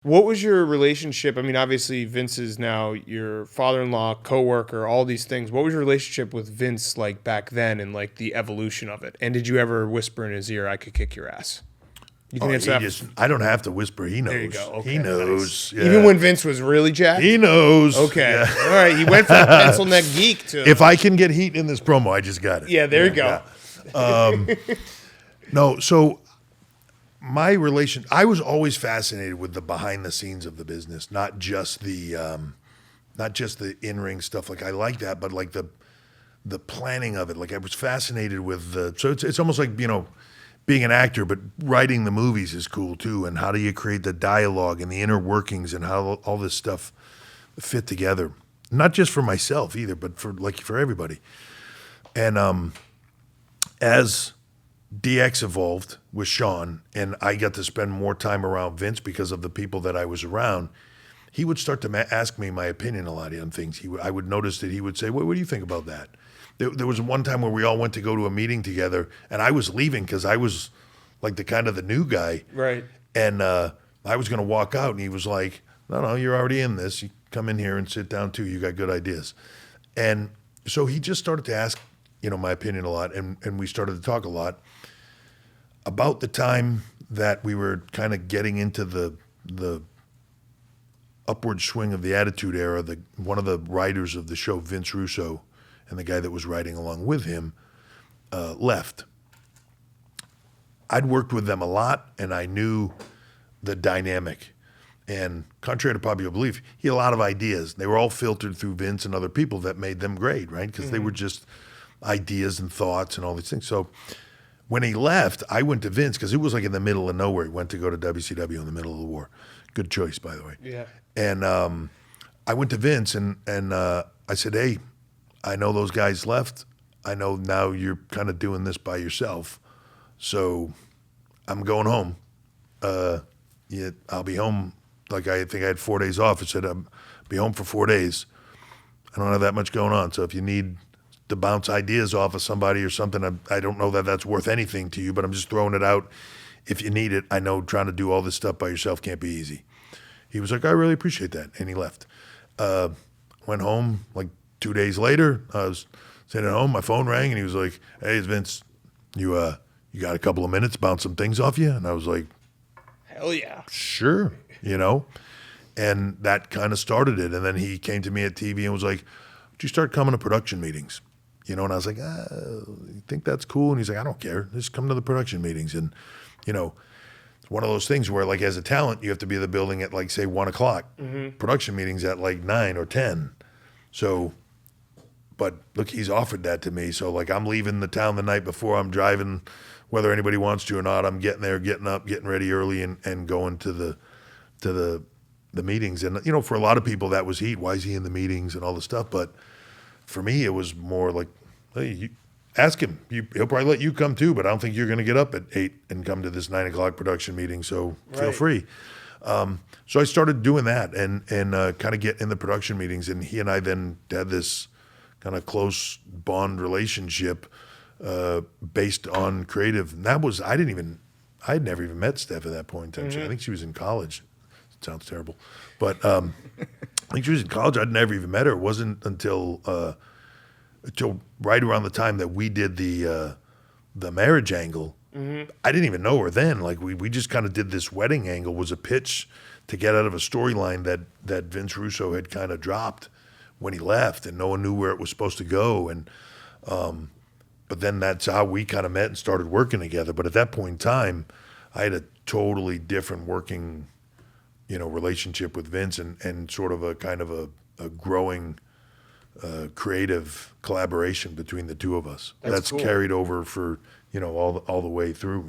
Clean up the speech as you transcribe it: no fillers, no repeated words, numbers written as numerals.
What was your relationship? I mean, obviously Vince is now your father-in-law, coworker, all these things. What was your relationship with Vince like back then and like the evolution of it? And did you ever whisper in his ear, "I could kick your ass"? You can Oh, answer that. I don't have to whisper. He knows. There you go. Okay, He nice. knows. Yeah. Even when Vince was really jacked? He knows. Okay. Yeah. All right. He went from pencil neck geek to. If I can get heat in this promo, I just got it. Yeah, there you go. Yeah. No, so I was always fascinated with the behind the scenes of the business, not just the in-ring stuff. Like I like that, but like the planning of it. Like I was fascinated with so it's almost like, being an actor, but writing the movies is cool too. And how do you create the dialogue and the inner workings and how all this stuff fit together? Not just for myself either, but for everybody. And as DX evolved with Sean, and I got to spend more time around Vince because of the people that I was around, he would start to ask me my opinion a lot on things. I would notice that he would say, what do you think about that? There was one time where we all went to go to a meeting together, and I was leaving because I was like the new guy. Right. And I was going to walk out, and he was like, no, you're already in this. You come in here and sit down too. You got good ideas. And so he just started to ask, my opinion a lot, and we started to talk a lot. About the time that we were kind of getting into the upward swing of the Attitude Era, one of the writers of the show, Vince Russo, and the guy that was writing along with him, left. I'd worked with them a lot, and I knew the dynamic. And contrary to popular belief, he had a lot of ideas. They were all filtered through Vince and other people that made them great, right? Because they were just ideas and thoughts and all these things. So when he left, I went to Vince because it was like in the middle of nowhere. He went to go to WCW in the middle of the war. Good choice, by the way. Yeah. And I went to Vince and I said, hey, I know those guys left. I know now you're kind of doing this by yourself. So I'm going home. I'll be home. Like I think I had 4 days off. I said, I'll be home for 4 days. I don't have that much going on. So if you need to bounce ideas off of somebody or something, I don't know that that's worth anything to you, but I'm just throwing it out. If you need it, I know trying to do all this stuff by yourself can't be easy. He was like, I really appreciate that. And he left. Went home like 2 days later. I was sitting at home, my phone rang, and he was like, hey, it's Vince, you got a couple of minutes, bounce some things off you? And I was like, hell yeah. Sure, And that kind of started it. And then he came to me at TV and was like, would you start coming to production meetings? And I was like, you think that's cool? And he's like, I don't care. Just come to the production meetings. And, it's one of those things where, like, as a talent, you have to be in the building at, like, say, 1 o'clock. Mm-hmm. Production meetings at, like, 9 or 10. So, but look, he's offered that to me. So, like, I'm leaving the town the night before. I'm driving, whether anybody wants to or not. I'm getting there, getting up, getting ready early, and going to the meetings. And, for a lot of people, that was heat. Why is he in the meetings and all this stuff? But for me, it was more like, hey, you ask him. He'll probably let you come too, but I don't think you're going to get up at 8 and come to this 9 o'clock production meeting, so feel free. So I started doing that and kind of get in the production meetings, and he and I then had this kind of close bond relationship based on creative. And that was, I had never even met Steph at that point in time. Mm-hmm. I think she was in college. It sounds terrible. But I think she was in college. I'd never even met her. It wasn't until right around the time that we did the marriage angle. Mm-hmm. I didn't even know her then. Like we just kind of did this wedding angle, was a pitch to get out of a storyline that Vince Russo had kind of dropped when he left, and no one knew where it was supposed to go. And but then that's how we kind of met and started working together. But at that point in time, I had a totally different working, relationship with Vince and sort of a kind of a growing creative collaboration between the two of us. That's cool. Carried over for, all the way through,